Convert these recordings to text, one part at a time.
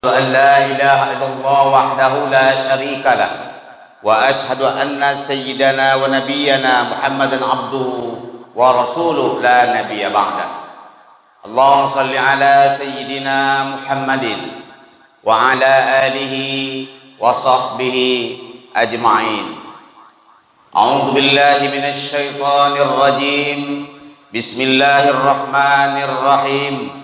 أن لا إله إلا الله وحده لا شريك له وأشهد أن سيدنا ونبينا محمدا عبده ورسوله لا نبي بعده اللهم صل على سيدنا محمد وعلى آله وصحبه أجمعين أعوذ بالله من الشيطان الرجيم بسم الله الرحمن الرحيم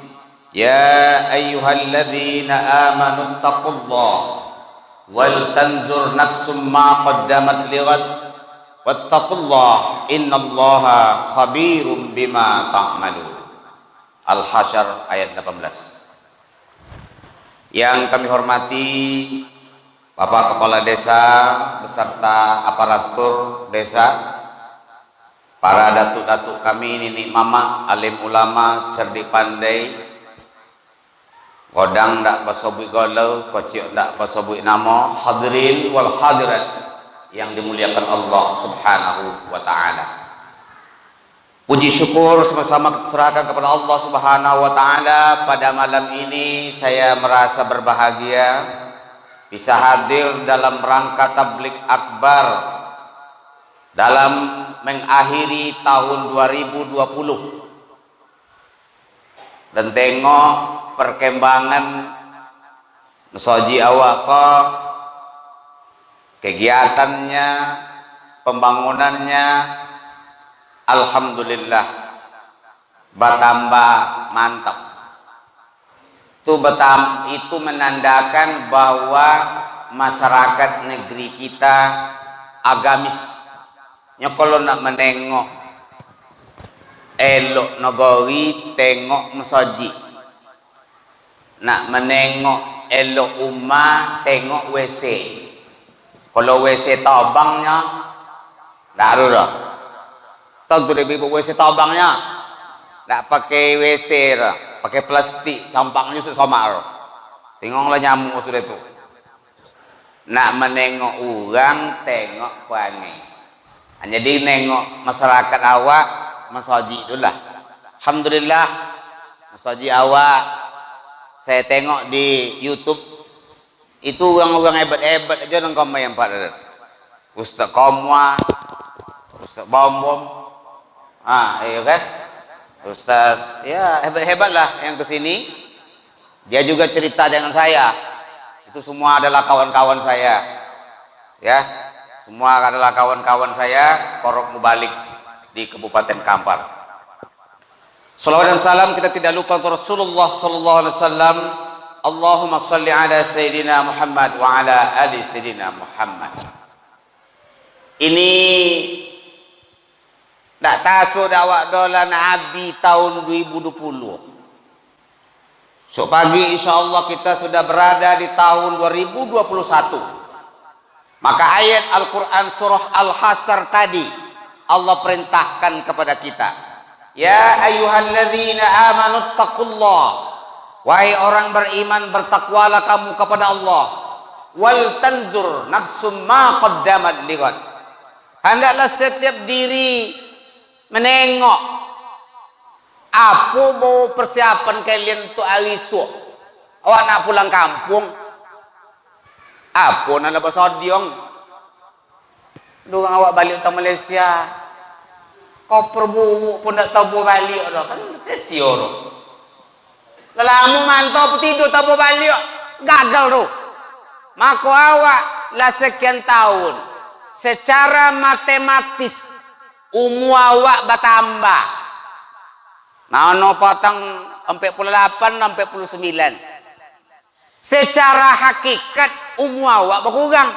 يا أيها الذين آمنوا اتقوا الله ولتنظر نفس ما قدمت لغد واتقوا الله إن الله خبير بما تعملون. Al-Hasyr ayat 18. Yang kami hormati Bapak Kepala Desa beserta aparatur desa, para datuk-datuk kami, nenek mama, alim ulama, cerdik pandai, godang dak basobui golau, kocik dak basobui nama, hadirin wal hadirat yang dimuliakan Allah Subhanahu wa taala. Puji syukur sama-sama serahkan kepada Allah Subhanahu wa taala. Pada malam ini saya merasa berbahagia bisa hadir dalam rangka tabligh akbar dalam mengakhiri tahun 2020 dan tengok perkembangan Soji awak kegiatannya, pembangunannya, alhamdulillah bertambah mantap. Itu menandakan bahwa masyarakat negeri kita agamis. Kalau nak menengok elok negeri, tengok mesoji. Nak menengok elok umat, tengok WC. Kalau WC tabangnya tak ada dah. Tahu tu dia WC tabangnya tak pakai WC dah, pakai plastik, campaknya sama. Tengoklah nyamuk sudah tu. Nak menengok orang, tengok perangai. Jadi nengok masyarakat awak, masaji itulah. Alhamdulillah, masaji awak saya tengok di YouTube itu orang-orang hebat-hebat aja nang komen yang pada Ustaz Komwa, Ustaz Bom, iya kan? Ustaz, ya hebat-hebat lah yang kesini. Dia juga cerita dengan saya. Itu semua adalah kawan-kawan saya. Ya, semua adalah kawan-kawan saya. Korok Mubalik di Kabupaten Kampar. Salawat dan salam kita tidak lupa untuk Rasulullah Sallallahu Alaihi Wasallam. Allahumma salli ala Sayyidina Muhammad wa ala ali Sayyidina Muhammad. Ini tak tahu awak dolan Nabi tahun 2020. So pagi insyaallah kita sudah berada di tahun 2021. Maka ayat Al-Quran surah Al-Hasyr tadi Allah perintahkan kepada kita, ya ayyuhalladzina amanu taqullah, wahai orang beriman bertakwalah kamu kepada Allah, wal tanzur nafsum ma qaddamat lighad, hendaklah setiap diri menengok apa mau persiapan kalian untuk hari esok. Awak nak pulang kampung, apa nak lepas odiong, dorang awak balik ke Malaysia, koper bubuk pun tak tahu balik dah kan, sesio tu. Lelamu mantau tidur tak balik, gagal tu. Maka awak lah sekian tahun secara matematis umur awak bertambah. Mana potong 48 sampai 49. Secara hakikat umur awak berkurang.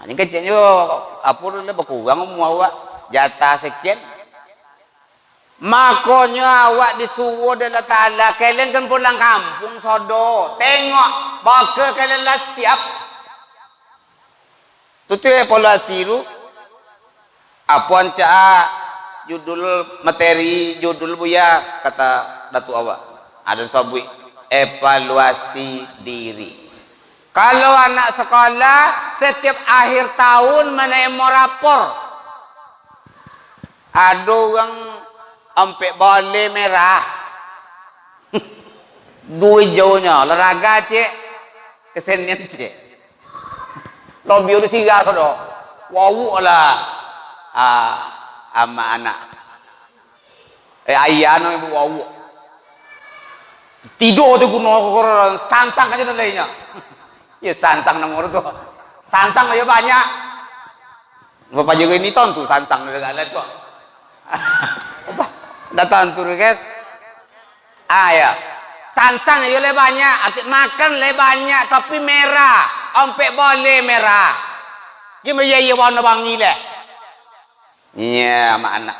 Ini kecilnya apa dah berkurang umur awak, jatah sekian. Makanya awak disuruh oleh Allah Ta'ala, kalian kan pulang kampung sodo, tengok baka kalian lah siap. Itu evaluasi tu. Apa ancak judul materi, judul buya kata Datuk awak. Ada sabui evaluasi diri. Kalau anak sekolah setiap akhir tahun menerima rapor. Ada orang sampai boleh merah. Duit jauhnya, olahraga cek, kesenian cek. Lobby udah siga kado, wawu lah, ama anak, ayah no ibu wawu. Tidur tu kuno koran, santang aja lainnya. Ya santang nomor tu, santang aja banyak. Bapak juga ini tuh santang dari kalian kok. Datang tu kan? Ya. Santang aja le banyak, makan le banyak tapi merah. Ompek boleh merah. Gimana ya warna wangi le? Iya, sama anak.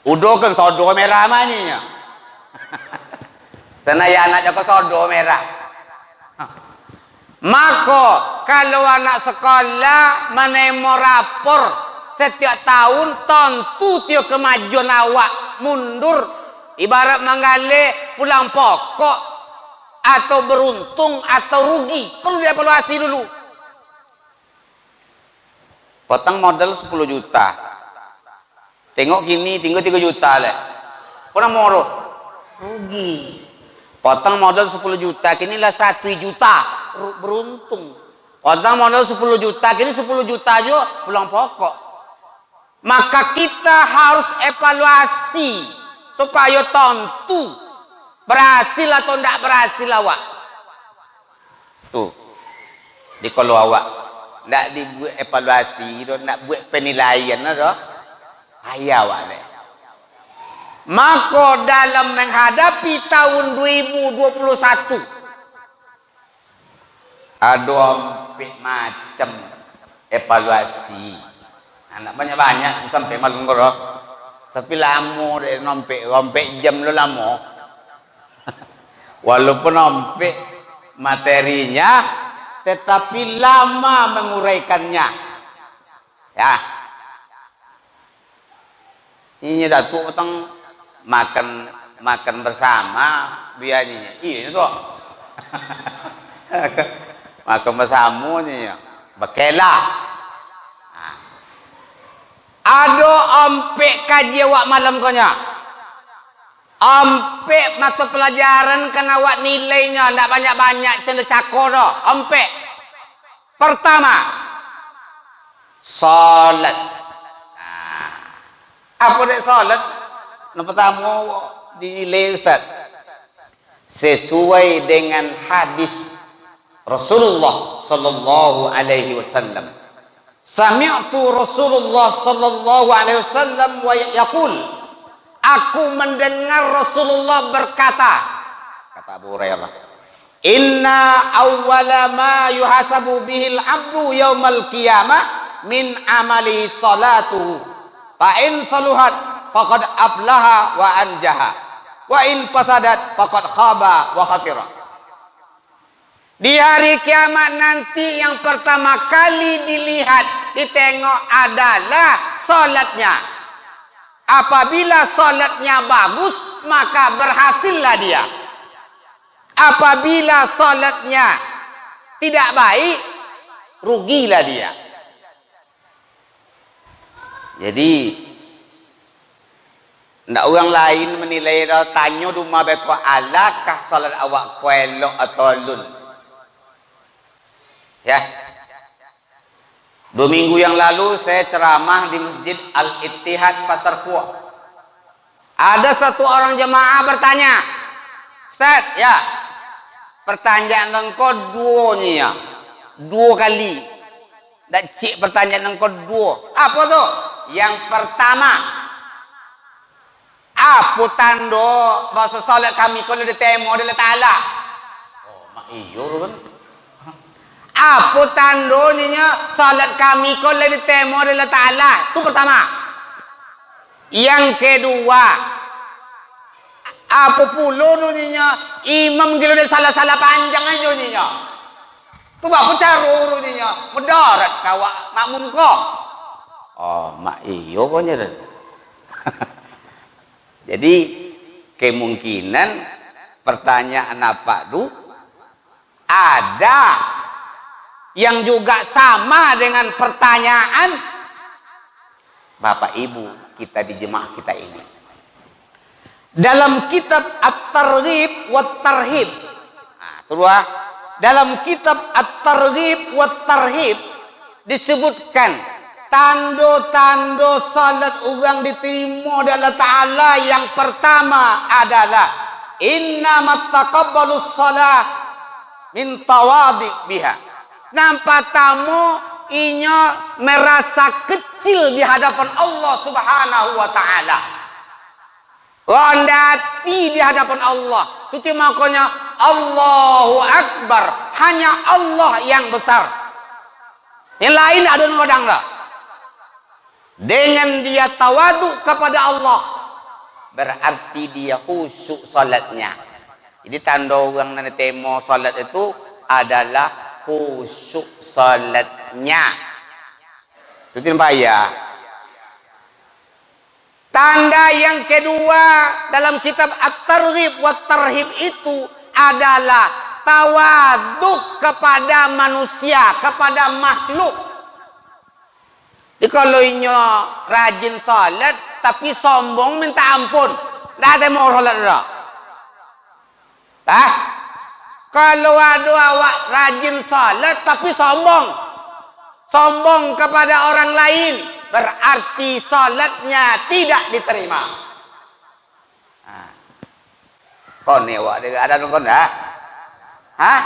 Udah kan sodo merah maninya. Sana ya anak jaga sodo merah. Maka kalau anak sekolah menemo rapor setiap tahun tentu tiap kemajuan awak mundur. Ibarat menggale pulang pokok atau beruntung atau rugi perlu dievaluasi dulu. Potong modal 10 juta. Tengok gini tinggal 3 juta leh. Pernah moro rugi. Potong modal 10 juta kini lah 1 juta beruntung. Potong modal 10 juta kini 10 juta aja pulang pokok. Maka kita harus evaluasi supaya tentu berhasil atau tidak berhasil awak. Tuh. Di kalau awak tidak dibuat evaluasi, tidak buat penilaian, ayah awak deh. Maka dalam menghadapi tahun 2021 ada macam evaluasi. Anak banyak-banyak sampai malam korok. Tapi lama deh rompek jam lo lama. Walaupun rompek materinya, tetapi lama menguraikannya. Ya. Ini datuk tentang makan bersama biayanya. Iya tu. Makan bersama ni ya. Bakela. Ada ompek kaji awak malam konya. Ompek mata pelajaran kan awak nilainya tidak banyak-banyak cenda cakor dah. Ompek. Pertama, salat. Apa dek salat? Yang pertama dinilai Ustaz. Sesuai dengan hadis Rasulullah sallallahu alaihi wasallam. Sami'tu Rasulullah sallallahu alaihi wasallam wa yaqul, aku mendengar Rasulullah berkata, kata Abu Hurairah, inna awwala ma yuhasabu bihil abdu yaumal qiyamah min amali salatuhu fa in saluhat faqad aflaha wa anjaha wa in fasadat faqad khaba wa khasira. Di hari kiamat nanti yang pertama kali dilihat, ditengok adalah solatnya. Apabila solatnya bagus, maka berhasillah dia. Apabila solatnya tidak baik, rugilah dia. Jadi, tidak orang lain menilai, tanya rumah beko, alakah solat awak kuelok atau lun? Ya, 2 minggu yang lalu saya ceramah di Masjid Al-Ittihad Pasar Kuok. Ada satu orang jemaah bertanya, Ustaz, ya, pertanyaan engkau 2 nih ya, 2 kali. Dan cik pertanyaan engkau 2. Apa tuh? Yang pertama, apa tanda bahasa salat kami kalau ditemo oleh Ta'ala? Oh, mak iyo kan? Apa tandanya salat kami kalau ditemo oleh Ta'ala? Itu pertama. Yang kedua, apa pula dunia imam kalau dia salah-salah panjang aja dunia. Tu apa cara dunia? Mudarat kawak makmum kau. Oh, mak iyo kau nya. Jadi kemungkinan pertanyaan apa tu ada yang juga sama dengan pertanyaan Bapak Ibu kita di jemaah kita ini. dalam kitab At-Targhib wa Tarhib. Nah, kedua, dalam kitab At-Targhib wa Tarhib disebutkan tanda-tanda salat orang diterima oleh Allah Ta'ala. Yang pertama adalah innamat taqabbalus salah min tawadi biha. Nampak tamu inya merasa kecil di hadapan Allah Subhanahu wa Ta'ala. Rendati di hadapan Allah. Itu makanya Allahu Akbar. Hanya Allah yang besar. Yang lain ada ngodang dah. Dengan dia tawadu kepada Allah, berarti dia khusyuk salatnya. Jadi tanda orang yang temo salat itu adalah khusyuk salatnya. Itu nampak ya. Tanda yang kedua dalam kitab At-Targhib wa Tarhib itu adalah tawaduk kepada manusia, kepada makhluk. Jadi kalau inyo rajin salat tapi sombong minta ampun, tak ada mau salat dah. Kalau ada awak rajin salat tapi sombong kepada orang lain, berarti salatnya tidak diterima. Kau ni awak ada nonton dah? Hah?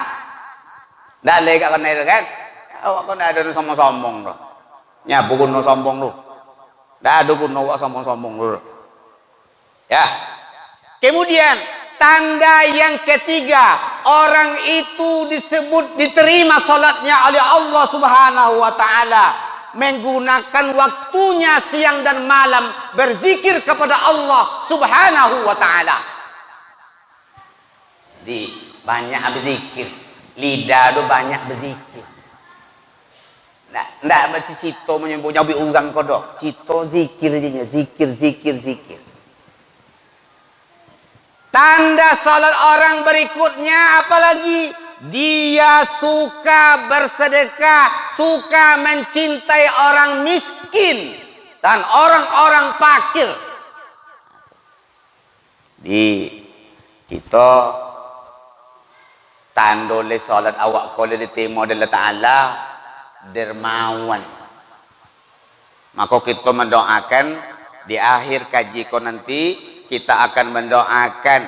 Tak boleh kat kena kan? Awak kau ada sombong tu. Ya, bukan no sombong tu. Tak ada pun awak sombong tu. Ya. Kemudian tanda yang ketiga, orang itu disebut diterima salatnya oleh Allah Subhanahu wa Ta'ala, menggunakan waktunya siang dan malam berzikir kepada Allah Subhanahu wa Ta'ala. Jadi banyak berzikir, lidah tu banyak berzikir. Ndak baca cito menyebut nyabi orang kodok. Cito zikir je, zikir. Tanda salat orang berikutnya apalagi? Dia suka bersedekah, suka mencintai orang miskin dan orang-orang fakir. Di kita tanda le salat awak kalau diterima oleh Allah Ta'ala dermawan. Maka kita mendoakan di akhir kaji ko nanti, kita akan mendoakan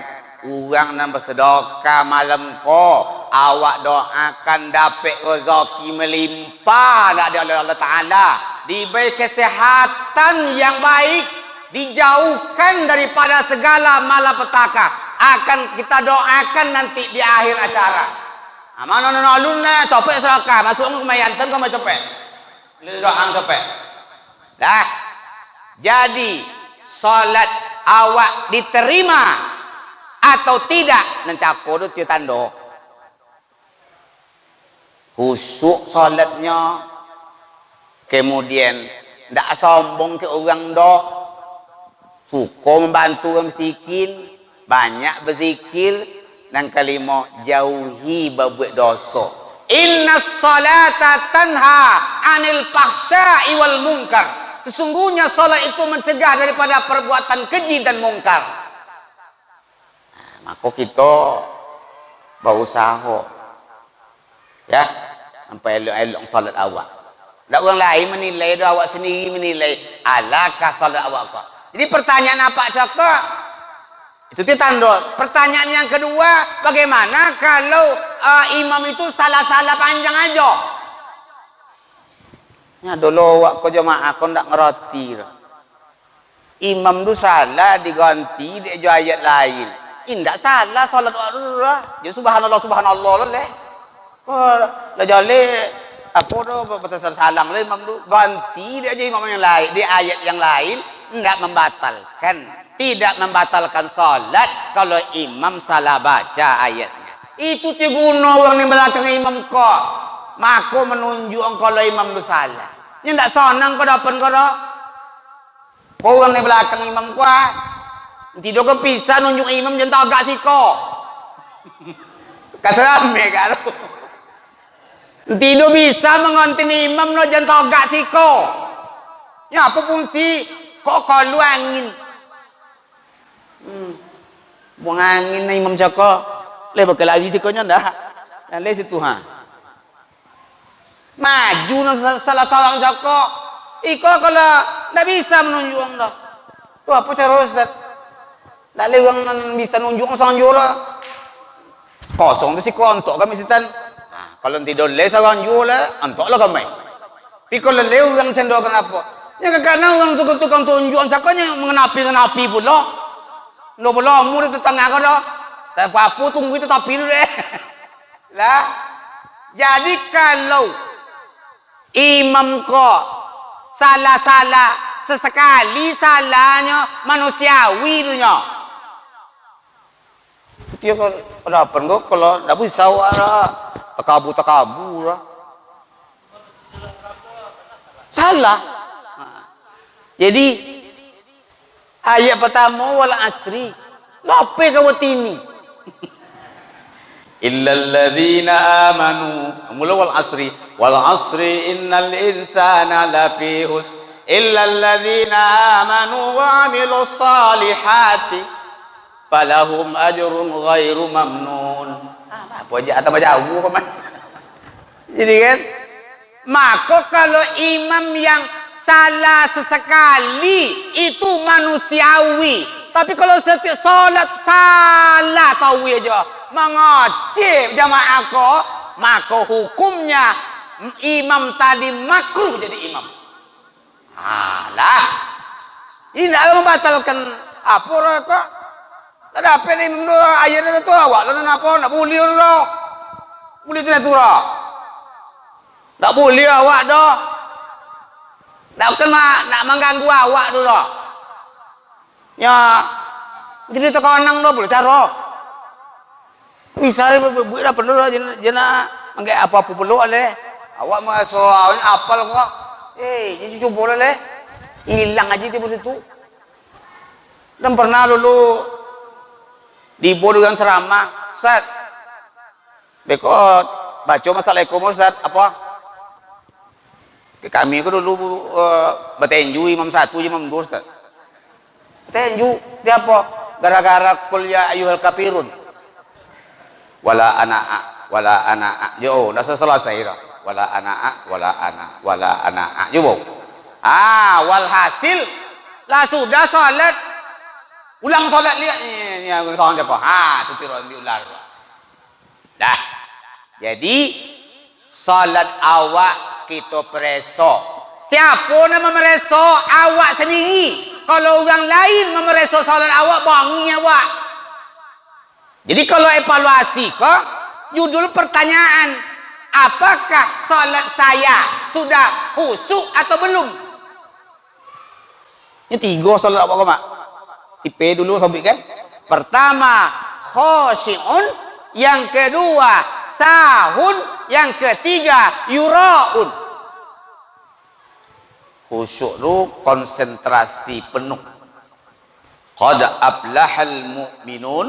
orang yang bersedekah malam ko, awak doakan dapat rezeki melimpah dari Allah Ta'ala, diberi kesehatan yang baik, dijauhkan daripada segala malapetaka. Akan kita doakan nanti di akhir acara. Mana alunna cepet sedekah, masuk ke mayantan kau cepet. Doa cepet. Dah. Jadi salat awak diterima atau tidak mencakor itu tanda. Khusyuk salatnya. Kemudian tidak sombong ke orang dah. Suka membantu orang miskin, banyak berzikir. Dan kelima, jauhi berbuat dosa. Inna salata tanha anil fahsya'i wal munkar. Sesungguhnya salat itu mencegah daripada perbuatan keji dan mungkar. Maka kita berusaha ya sampai elok-elok salat awak. Tak orang lain menilai, awak sendiri menilai alakah salat awak kau. Jadi pertanyaan apa cakap? Itu tanda. Pertanyaan yang kedua, bagaimana kalau imam itu salah-salah panjang aja? Ya dulu awak kau jemaah kau tak ngerti. Imam tu salah diganti dia jual ayat lain. Indak salah salat awak. Ya subhanallah leh. Oh, la jale apa tu batasan salang le imam tu ganti dia aja imam yang lain, di ayat yang lain tidak membatalkan salat kalau imam salah baca ayatnya. Itu guna orang di belakang imam kau. Maka menunjuk kalau imam itu salah. Ini tidak senang kau dapat kau dah. Kau orang di belakang imam kau. Tidak kau bisa nunjuk imam jangan agak si kau. Kasarame kan. Tidak bisa mengontin imam no jangan agak si kau. Ya apa fungsi? Kok kalau angin. buang angin na Imam Joko le bakal lagi sikonya dah le situ ha maju nang salah seorang Joko iko kalau ndak bisa menunjuk dah tu apa cara Ustaz ndak le orang bisa nunjuk sang jura kosong tu si kontok kami sitan kalau tidak le sang jura antok lah kami pikul le orang cendol kenapa ya karena orang tukang tunjuk sakanya mengenapi pula lo belum murid tetangga kau dah saya apa tunggu itu tapi dulu deh lah jadi kalau imam kau salah sesekali salahnya manusiawi dunia dia kan ada apa kok kalau tak bisa wara takabu lah salah jadi ayat pertama wal asri lope kawatini illal ladzina amanu mula wal asri innal insana lafi husn illal ladzina amanu wa amilus salihati falahum ajrun ghairu mamnun apa aja atau jauh kan jadi kan maka kalau imam yang salah sesekali itu manusiawi tapi kalau setiap solat salah tahu aja mengoceh jamaah kau maka hukumnya imam tadi makruh jadi imam alah ini tidak membatalkan apa kok tak ada apa ni imam ayatnya tu awak lalu apa nak boleh dah boleh tidak tu dah tak boleh awak dah tak kena nak mengganggu awak tu dah ya jadi tak konang dah boleh cara bisa buat dah perlu dah jena menggai apa-apa perlu ale awak masuk apal kok jadi cuba le hilang aja di situ dan pernah dulu di bodoh yang ceramah Ustaz bekot baca Assalamualaikum Ustaz apa kami itu dulu bertenju imam 1 imam 2 Ustaz tenju dia apa gara-gara kuliah ayyuhal kafirun wala ana yo dah selesai dah wala ana yo walhasil lah sudah salat ulang salat lihat ni orang apa tu tiron diular dah jadi salat awak kita preso siapa nama mereso awak sendiri kalau orang lain memereso salat awak bangi awak jadi kalau evaluasi kok judul pertanyaan apakah salat saya sudah khusyuk atau belum ini 3 salat awak mak tipe dulu sobik kan pertama khosyi'un yang kedua sahun yang ketiga yuraun khusyuk tu konsentrasi penuh qad aflahal mu'minun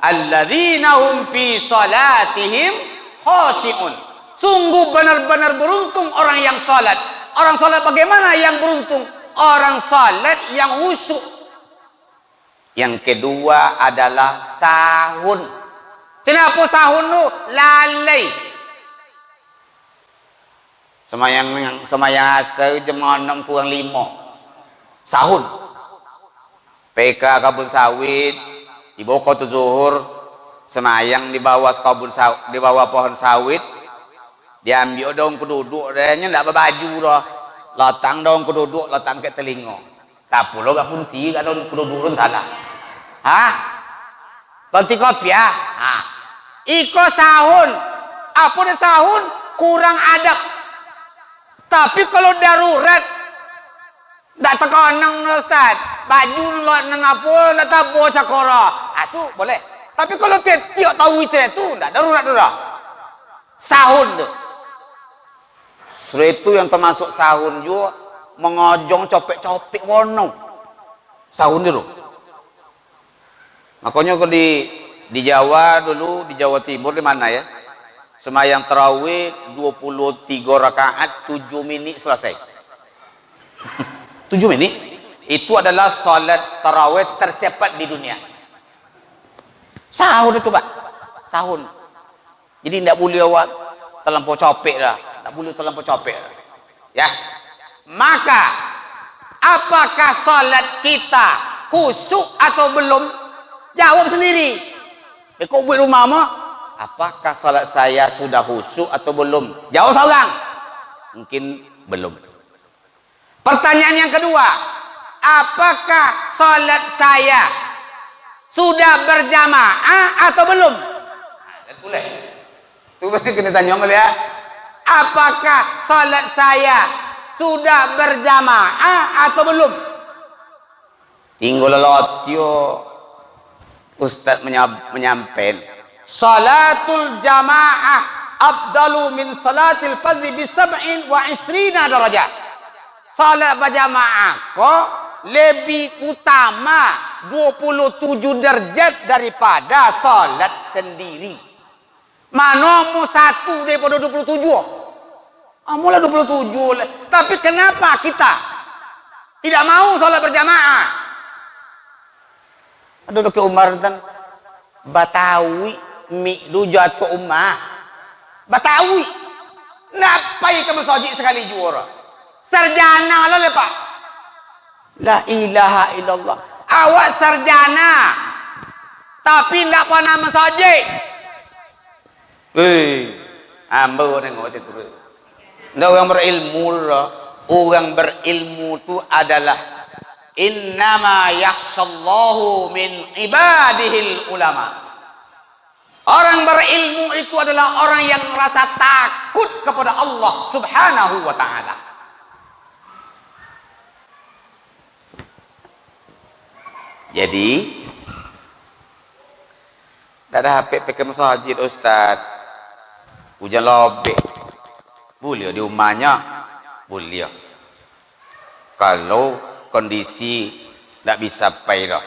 alladzina hum fi salatihim khashi'un sungguh benar-benar beruntung orang yang salat bagaimana yang beruntung orang salat yang khusyuk yang kedua adalah sahun kenapa sahun tu lalai semayang asal jam 6 kurang 5 sahun PK kabun sawit di bawah kota zuhur semayang di bawah kabun sawit di bawah pohon sawit diambil daun keduduk dahnya ndak berbaju dah latang daun keduduk latang ke telinga tak pula gak fungsi gak daun keduduk pun salah ganti kopi iko sahun apa dia sahun kurang adab tapi kalau darurat tak terkonang Ustaz baju nak apa nak tabur cakora tu boleh tapi kalau tiap tahu itu tak darurat dah sahun tu itu yang termasuk sahun juga mengojong copek-copek wono sahun dulu makanya kalau di Jawa dulu di Jawa Timur di mana ya semayang tarawih 23 rakaat 7 menit selesai 7 menit itu adalah salat tarawih tercepat di dunia Sahun itu Pak, sahun. Jadi tidak boleh awak terlampau copek dah, tidak boleh terlampau copek dah. Ya, maka apakah salat kita khusyuk atau belum? Jawab sendiri. Kau buat rumah mah, apakah salat saya sudah khusyuk atau belum? Jawab seorang. Mungkin belum. Pertanyaan yang kedua, apakah salat saya sudah berjamaah atau belum? Nah, boleh. Itu kena tanya boleh ya. Apakah salat saya sudah berjamaah atau belum? Tinggal lotio Ustaz menyampaikan salatul jamaah afdalu min salatil fardhi bi 27 darajah. Salat berjamaah kok lebih utama 27 derajat daripada salat sendiri. Mana mu satu daripada 27? Mula 27. Tapi kenapa kita tidak mau salat berjamaah? Ada ke Umar dan Batawi mi jatuh ummah. Batawi. Napai ke masjid sekali juara. Sarjana lah Pak. La ilaha illallah. Awak sarjana tapi tidak pernah masjid. Ambo nengok itu terus. Ndak orang berilmu lah. Orang berilmu itu adalah innama yakhshallahu min ibadihil ulama. Orang berilmu itu adalah orang yang merasa takut kepada Allah Subhanahu wa taala. Jadi tak ada HP ke masjid Ustaz. Hujan lobek. Boleh di rumahnya. Boleh. Kalau kondisi tak bisa payah.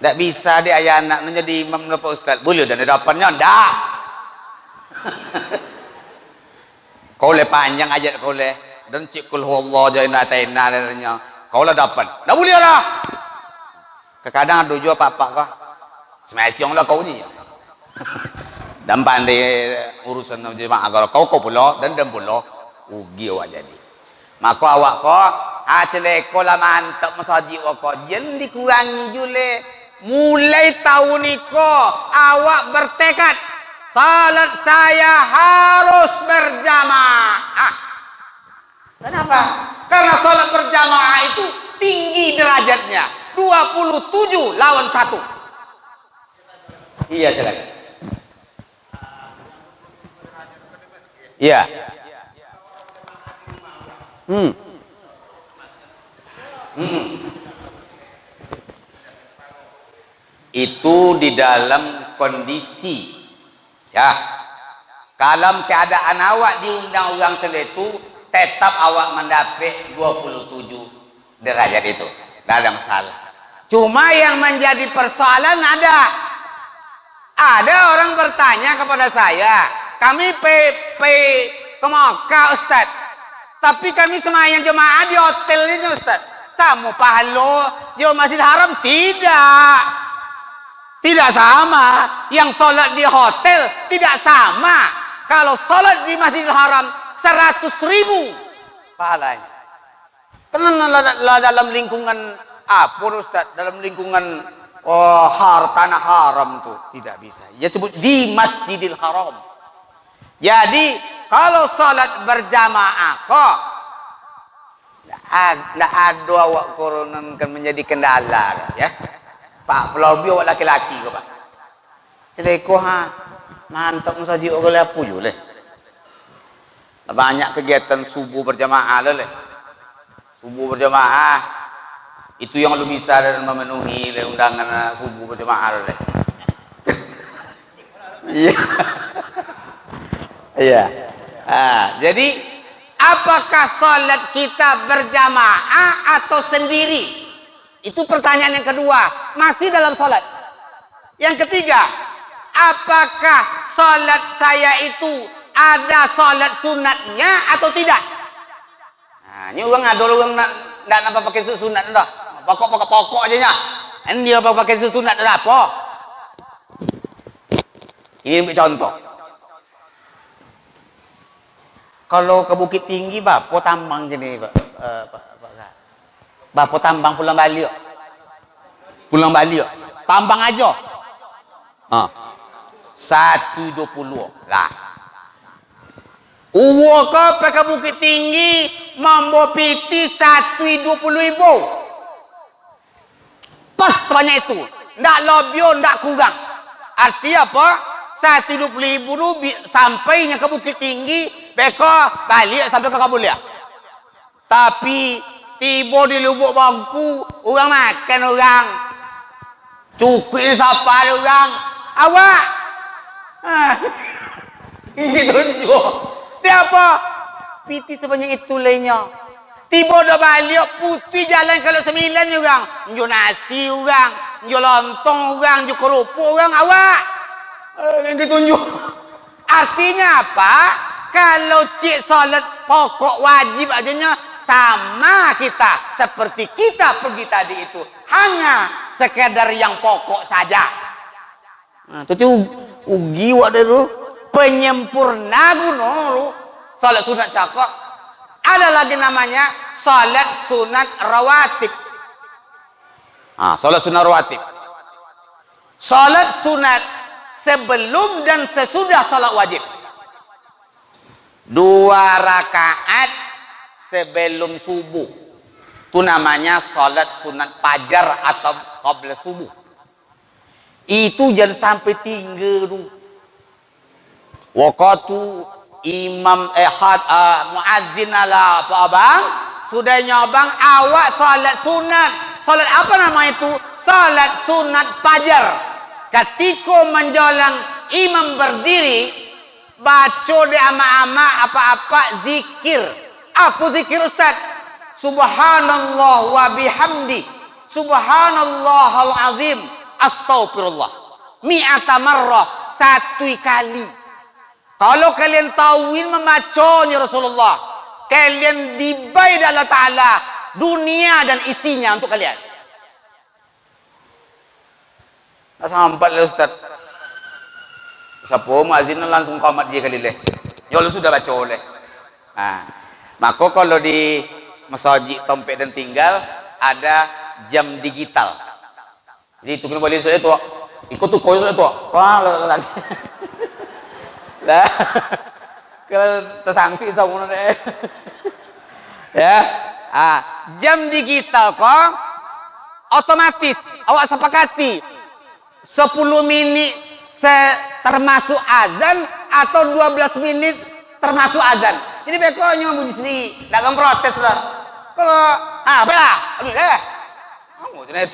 Tak bisa dia ayah anak menjadi imam Pak Ustaz. Boleh dan dapatnya tak. Kau le panjang ayat kau le dan cikul Allah jaina taina dan kau lah dapat. Tak boleh lah. Kadang ada juga apa-apa kau. Semasiang lah kau ni. Dan pandai urusan jemaah kalau kau pula dan pula ugi awak jadi. Maka awak kau celeko lah mantap masjid awak kau. Jangan dikurangi jule. Mulai tahun ni kau awak bertekad salat saya harus berjamaah. Kenapa? Karena salat berjamaah itu tinggi derajatnya. 27 lawan 1. Iya silakan. Iya. Itu di dalam kondisi ya. Kalau keadaan awak diundang orang itu tetap awak mendapat 27 derajat itu. Tidak ada masalah. Cuma yang menjadi persoalan ada orang bertanya kepada saya, kami ke Mekah Ustaz, tapi kami semayang jemaah di hotel ini Ustaz. Sama pahala di Masjidil Haram? Tidak sama. Yang sholat di hotel tidak sama. Kalau sholat di Masjidil Haram 100.000 pahalanya. Karena dalam lingkungan apa Ustaz? Dalam lingkungan tanah haram tuh tidak bisa. Ya sebut di Masjidil Haram. Jadi kalau sholat berjamaah kok tidak ada awak corona kan menjadi kendala ya. Pak pelobby awak laki-laki ke Pak. Seleko mantap masjid orang lepu je leh. Banyak kegiatan subuh berjamaah leh. Subuh berjamaah itu yang lu bisa dan memenuhi undangan subuh berjamaah leh. Iya. Iya. Jadi apakah salat kita berjamaah atau sendiri? Itu pertanyaan yang kedua. Masih dalam salat. Yang ketiga, apakah salat saya itu ada salat sunatnya atau tidak? Nah, ini orang ada orang nak pakai sunat dah. Pokok aja nya. Dia pakai sunat ada apa? Ini ambil contoh. Kalau ke Bukit Tinggi, bapak tambang jenis, bapak tambang pulang balik. Pulang balik. Tambang aja. 120 lah. Uwa ke pakai Bukit Tinggi, mambo piti 120,000. Pas sebanyak itu. Ndak lebih, ndak kurang. Artinya apa? 120,000 tu sampainya ke Bukit Tinggi, mereka balik sampai ke Kabulia. Tapi tiba di Lubuk Bangku, orang makan orang. Cukup ni siapa orang? Awak. Ini tunjuk. Dia apa? Piti sebanyak itu lainnya. Tiba dah balik putih jalan kalau 9 orang. Njo nasi orang, njo lontong orang, njo kerupuk orang. Awak. Yang ditunjuk. Artinya apa? Kalau cik solat pokok wajib ajanya sama kita seperti kita pergi tadi itu. Hanya sekedar yang pokok saja. Nah, itu ugi wak dulu penyempurna gunung salat sunat cakap. Ada lagi namanya salat sunat rawatib. Salat sunat rawatib. Salat sunat sebelum dan sesudah salat wajib. 2 rakaat sebelum subuh. Itu namanya salat sunat fajar atau qabla subuh. Itu jangan sampai tinggal tu. Waktu imam muazzin ala apa abang sudah nyobang awak salat sunat. Salat apa nama itu? Salat sunat fajar. Ketika menjelang imam berdiri, baca di ama-ama apa-apa zikir. Apa zikir Ustaz? Subhanallah wa bihamdi. Subhanallahal azim. Astaghfirullah. Mi'ata marrah. 1 kali. Kalau kalian tauin membacanya Rasulullah, kalian dibayar Allah Ta'ala dunia dan isinya untuk kalian. Tak sampai lah Ustaz. Siapa muazzin langsung qamat dia kali leh. Ya Allah sudah baca oleh. Maka kalau di masjid Tompek dan Tinggal ada jam digital. Jadi itu kena boleh soal itu. Ikut tu koyo itu. Wah lagi. Lah. Kalau tersangsi sama deh. Ya. Jam digital kok otomatis awak sepakati 10 minit termasuk azan atau 12 menit termasuk azan. Jadi bekonya bunyi sendiri, dagang protes lah. Kalau belah, aduh deh. Kamu jenis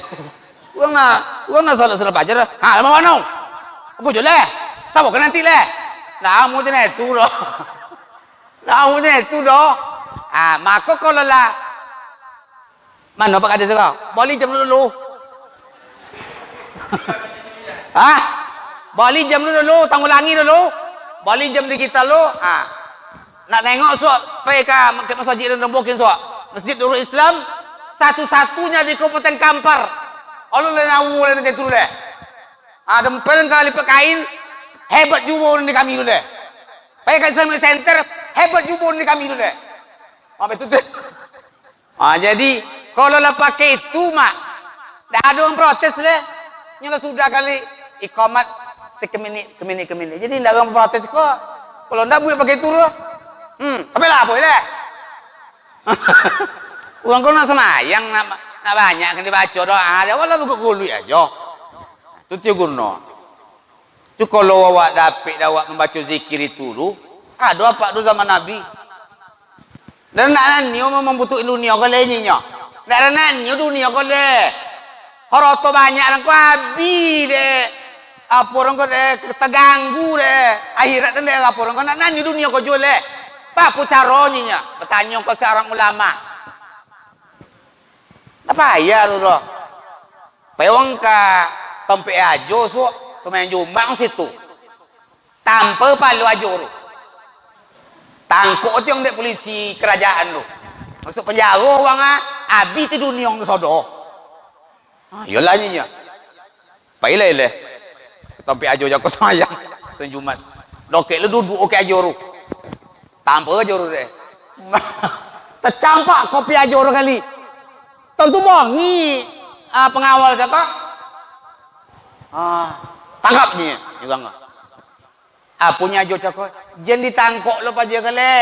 uang nak salat fajar. Lama mana? Aku jual Sabo kan nanti leh. Nah, kamu jenis itu loh. Kamu jenis itu loh. Maka kalau lah mana pak ada sekarang? Boleh jam dulu. Boleh jam dulu, tanggulangi dulu. Boleh jam di kita dulu. Nak tengok suak pergi ke masjid dan rembukin suak. Masjid Nurul Islam satu-satunya di Kabupaten Kampar. Allah lenawu lena tu deh. Dempen kali pekain hebat juga di kami dulu deh. Pergi ke Islamic Center hebat juga di kami dulu deh. Apa itu deh? Jadi kalau lah pakai itu mak, dah ada orang protes deh. Nyala sudah kali ikomat keminit. Jadi tidak orang protes kok. Kalau tidak boleh pakai itu loh. Tapi lah boleh. Uang kau nak semayang nak banyak kan dibaca doa. Dia walau buku kului aja. Itu dia guna. Itu kalau awak dapat awak membaca zikir itu dulu, ada apa tu zaman Nabi. Dan nak nani orang membutuhkan dunia kau lainnya. Tak ada nani dunia kau le. Horoto banyak orang kau habis deh. Apa orang kau terganggu deh. Akhirat dan deh apa orang kau nak nani dunia kau jual deh. Apa caranya? Bertanya ke seorang ulama. Apa ya lu roh? Pewang ke tempat ajo so semain Jumat situ. Tanpa palu ajo lu. Tangkuk tu yang dek polisi kerajaan lu. Masuk penjara orang habis di dunia yang sodoh. Yolah nya. Pailai. Tapi ajo jako sayang. Sen Jumat. Dokek lu duduk okey ajo ru. Tanpa ajo ru deh. Tercampak kopi ajo ru kali. Tentu bongi pengawal cakap. Tangkapnya juga enggak. Punya ajo cakap. Jangan ditangkok lo aja kali.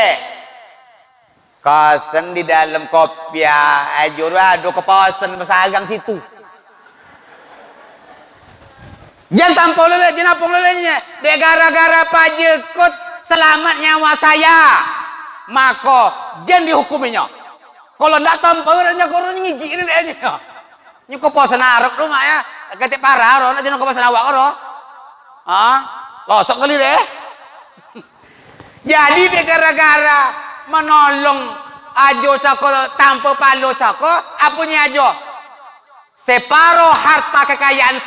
Kasen di dalam kopi ajo ru ada kepawasan bersagang situ. Jangan tampol lele, jangan apung lelenya. Dek gara-gara pajekut selamat nyawa saya. Maka jangan dihukuminya. Kalau tidak tampol lelenya korang ngigi ini dek. Ini kepasan Arab rumah ya. Ketik parah roh, nak jangan kepasan awak roh. Losok kali deh. Jadi dek gara-gara menolong ajo cako tanpa palo cako, apunya ajo. Separuh harta kekayaan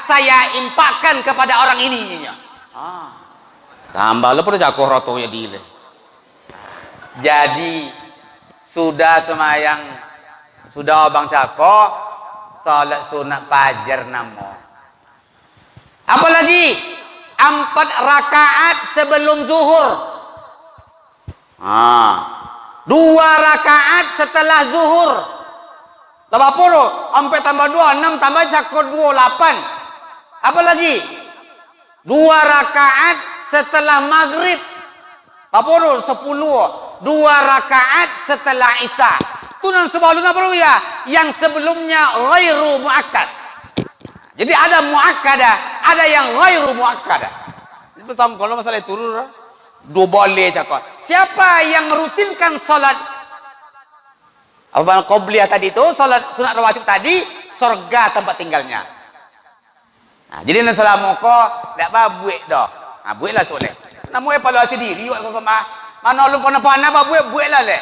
saya impakkan kepada orang ini. Tambah lo pada jago rotonya dile. Jadi sudah semayang, sudah abang cako, salat sunat fajar namo. Apalagi 4 rakaat sebelum zuhur. 2 rakaat setelah zuhur. 80, sampai tambah 2, 6 tambah cakot 2, 8. Apa lagi? 2 rakaat setelah maghrib. 40, 10. 2 rakaat setelah isya. Itu yang sebelumnya baru ya. Yang sebelumnya ghairu muakkad. Jadi ada muakkadah, ada yang ghairu muakkadah. Jadi pertama kalau masalah itu dua boleh cakot. Siapa yang merutinkan salat Abang qobliyah tadi itu, salat sunat rawatib tadi, surga tempat tinggalnya. Jadi nak selama kau tak babuik dah. Buik lah soleh. Namu evaluasi diri awak kau mah. Mana lu kena panah buik lah le.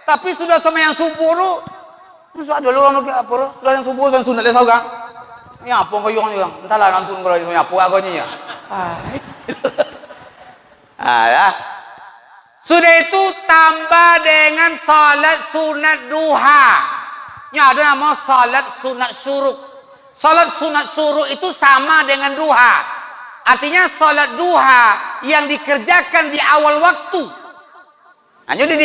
Tapi sudah sama yang subuh tu, sudah dulu orang apa tu? Sudah yang subuh dan sunat le saugang. Ni apa kau yang entahlah nantun kau ni apa agaknya. Ya. Sudah itu tambah dengan salat sunat duha. Ini ada nama salat sunat syuruk. Salat sunat syuruk itu sama dengan duha. Artinya salat duha yang dikerjakan di awal waktu. Jadi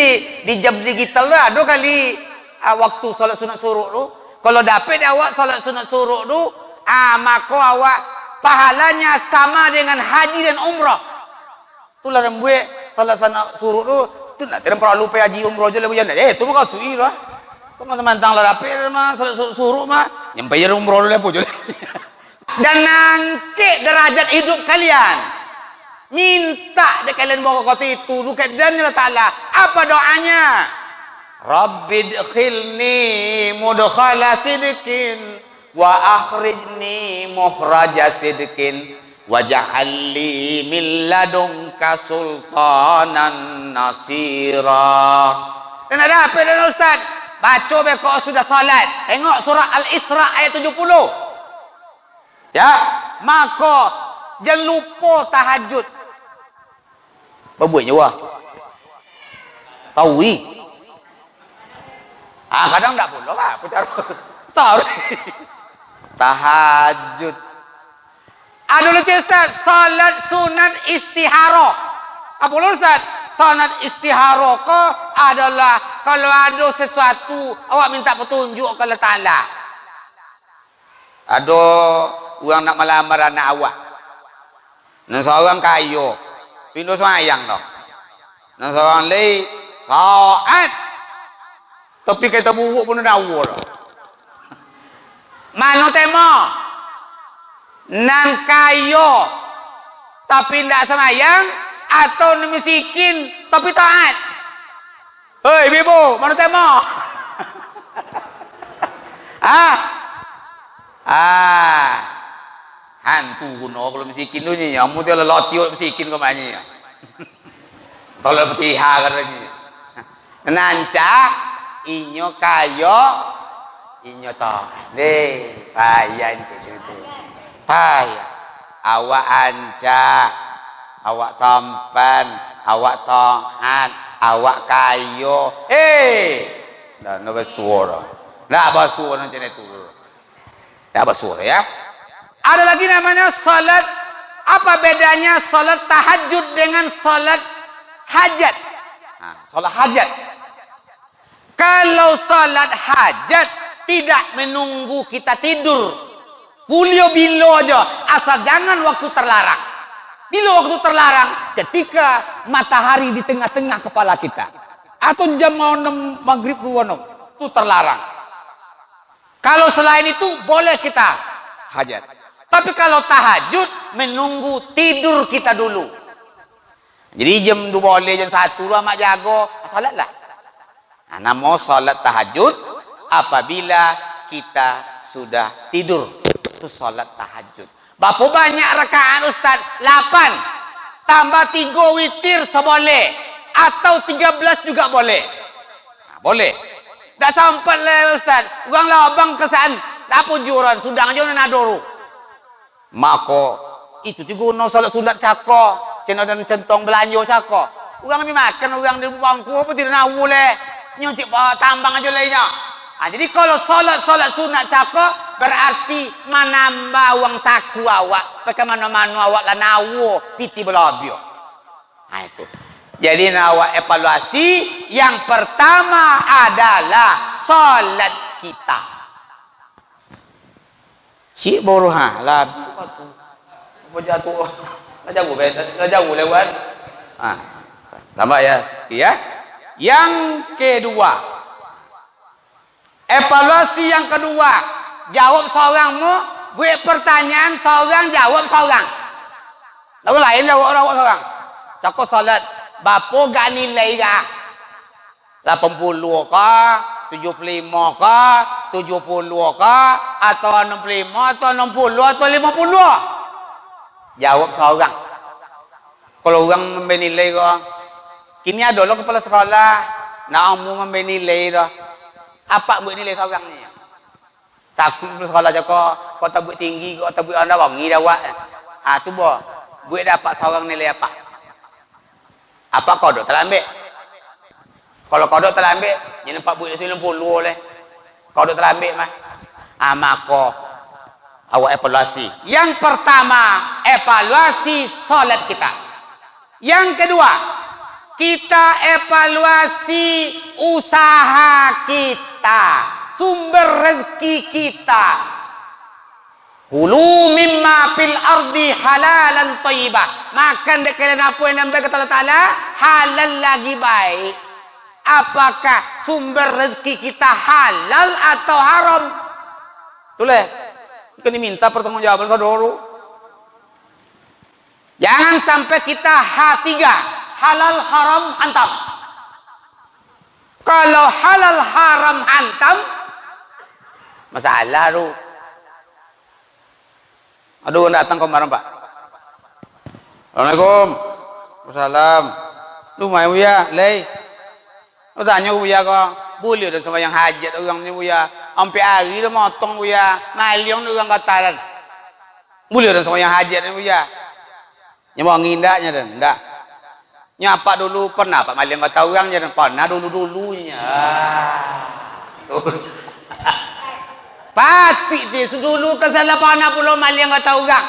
di jam digital lah, ada kali waktu salat sunat syuruk tu. Kalau dapat awak salat sunat syuruk tu, maka awak pahalanya sama dengan haji dan umrah. Itulah rembuat salat sunat syuruk tu nak tidak perlu pergi haji umrah je lah bukan. Tu bukan sui lah. Teman-teman tang lah dapat mah salat syuruk mah nyampai umrah dulu apa je. Dan nangkit derajat hidup kalian. Minta dek kalian bawa kota itu dekat dan Allah Taala. Apa doanya? Rabbidkhilni mudkhala sidqin wa akhrijni mukhraja sidqin waj'al li min ladunka sultanan nasira. Dan ada apa dan Ustaz? Baca bekok sudah salat. Tengok surah Al-Isra ayat 70. Ya, maka jangan lupa tahajud. Berbuat nyawa. Tawi. Kadang tak boleh lah. Tahu. Tahajud. Ada lagi Ustaz, salat sunat istihara. Apa Ustaz? Salat istihara ko adalah kalau ada sesuatu awak minta petunjuk ke Allah Taala. Ada orang nak melamar anak awak. Nan seorang kaya, pindah semayang dah. Nan seorang lagi taat. Tapi kata buruk pun dah awal. Mana tema? Nan kaya tapi tidak semayang atau miskin tapi taat. Hei bibu, mana tema? Hantu kuno kalau miskin tu ni, kamu tu lelaki miskin kau macamnya. Tolong bertihar katanya. Nanca, inyo kayo, inyo taat. Deh, payah itu. Payah. Awak anca, awak tampan, awak taat, awak kayo. Dah nak bersuara. Nak bersuara macam itu. Ya betul ya. Ada lagi namanya salat. Apa bedanya salat tahajud dengan salat hajat? Nah, salat hajat. Kalau salat hajat tidak menunggu kita tidur. Bilo aja, asal jangan waktu terlarang. Bila waktu terlarang, ketika matahari di tengah-tengah kepala kita. Atau jam 6 maghrib itu terlarang. Kalau selain itu boleh kita hajat. Tapi kalau tahajud menunggu tidur kita dulu. Jadi jam 2 boleh, jam 1 lah mak jago, salatlah. Nah, nama salat tahajud apabila kita sudah tidur. Itu salat tahajud. Berapa banyak rakaat Ustaz? 8. Tambah 3 witir seboleh. Atau 13 juga boleh. Nah, boleh. Tak sampai lah Ustaz. Orang lah abang kesaan. Tak pun juran. Sudang je nak nadoru. Maka itu juga no salat sunat cakap. Cina dan centong belanja cakap. Orang ni makan. Orang di bangku apa tidak nak boleh. Nyucik tambang aja lainnya. Nah, jadi kalau salat sunat cakap. Berarti menambah uang saku awak. Pakai mana-mana awak lah nawo. Piti belabio. Nah itu. Jadi awak evaluasi. Yang pertama adalah salat kita. Cik boruh ha. Labi tu. Apa jatuh? Dah jauh lewat. Tambah ya. Ya. Yang kedua. Evaluasi yang kedua. Jawab seorangmu, buat pertanyaan seorang, jawab seorang. Lalu lain jawab seorang. Cakap salat, bapa gak nilai gak? 80 kah? 75 kah? 70 kah? Atau 65 atau 60 atau 50? Jawab seorang. Kalau orang memberi nilai kah? Kini ada lah kepala sekolah. Nak amu memberi nilai dah. Apa buat nilai seorang ni? Takut sekolah cakap, kau tak buat tinggi, kau tak buat anda wangi dah buat. Cuba, buat dapat seorang nilai apa? Apa kodok telah ambil? Kalau kodok telah ambil, dia nampak buat 90 oleh. Kodok telah ambil mah. Maka, awak evaluasi. Yang pertama, evaluasi solat kita. Yang kedua, kita evaluasi usaha kita. Sumber rezeki kita. Kulu mimma fil ardi halalan thayyibah. Makan dek kalian apa yang nambah kata Allah Ta'ala halal lagi baik. Apakah sumber rezeki kita halal atau haram? Tulis. Kita diminta pertanggungjawaban saudara. Jangan sampai kita H3 halal haram antam. Kalau halal haram antam masalah tu. Aduh, datang kemarin Pak. Assalamualaikum. Waalaikumsalam. Lu mai Buya, lei. Lu tanya Buya kau, boleh dah sembahyang hajat orang ni Buya. Sampai hari dah motong Buya. Maliong orang kataran. Boleh dah sembahyang hajat ni Buya. Nyamang ngindaknya dah, ndak. Nyapa dulu pernah Pak Maliong kata orang je pernah dulu-dulunya. Pasti dia dulu kesalah panah pulau Maliong kata orang.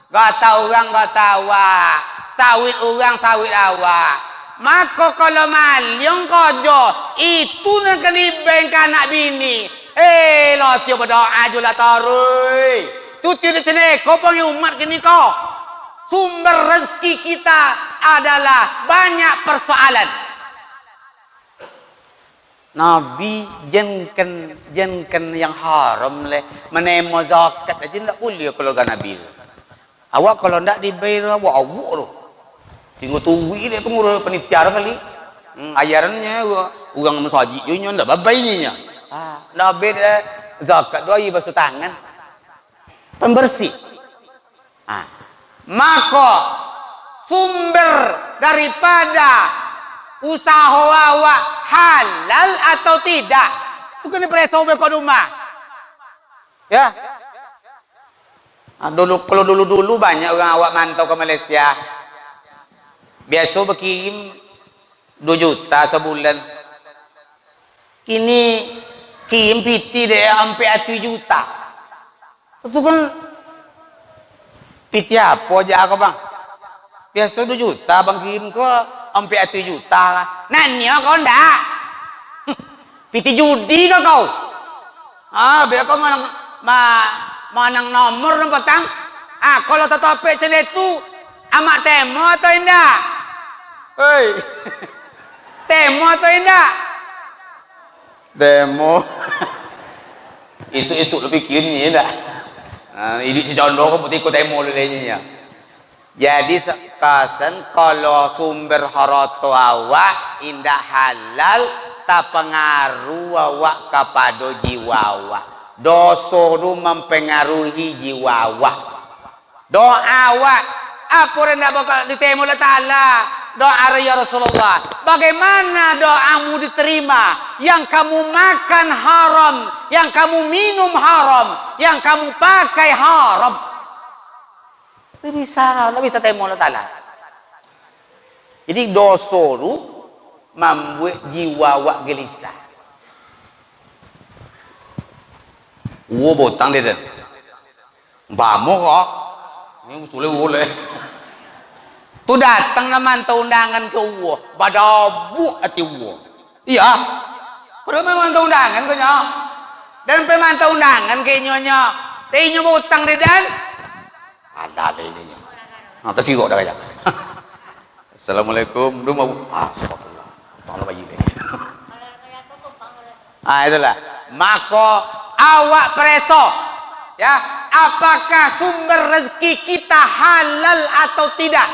Kata orang kata awak. Sawit orang sawit awak. Maka kalau Maliong kojo itu nak kelibeng anak bini. Lo siapa berdoa julah tarui. Tu tidak sini kau panggil umat kini kau. Sumber rezeki kita adalah banyak persoalan. Nabi jenken yang haram leh. Menemo zakat aja tak boleh kalau gak Nabi. Awak kalau ndak dibayar awak tu. Tinggal tunggu dia pengurus penitia kali. Ayarannya orang masjid je ndak babainya. Nabi zakat doa basuh tangan. Pembersih. Maka sumber daripada usaha awak halal atau tidak itu kena periksa ke rumah ya. Kalau dulu banyak orang awak mantau ke Malaysia biasa berkirim 2 juta sebulan, kini kirim piti dia sampai 1 juta. Itu kan piti apa aja aku bang? Biasa 2 juta bang kirim ke sampai 1 juta lah. Nanya kau ndak? Piti judi kau? Biar kau manang nomor nampak tang? Kalau tetapi macam itu amak temo atau indah? Hei, temo atau indah? Demo. Itu lebih kini dah. Ini si jodoh kamu ikut temo lelenya. Jadi sekasen kalau sumber haroto awak indah halal tak pengaruh awak kepada jiwa awak. Dosa itu mempengaruhi jiwa awak. Doa awak apa yang bakal ditemu oleh Ta'ala? Doa ya Rasulullah. Bagaimana doamu diterima? Yang kamu makan haram, yang kamu minum haram, yang kamu pakai haram. Itu bisa temu oleh Ta'ala. Jadi dosa itu membuat jiwa awak gelisah. Botang dia. Bamu kok. Ini boleh. Tu datang nama undangan ke uwo, badabu ati uwo. Iya. Kalau memang undangan ke nyo. Dan pemantau undangan ke nyonya. Teh nyo utang deh dan. Ada deh nyo. Nanti sih kok dah kaya. Assalamualaikum. Lu mau astagfirullah. Tolong bayi deh. Itulah. Maka awak preso. Ya, apakah sumber rezeki kita halal atau tidak?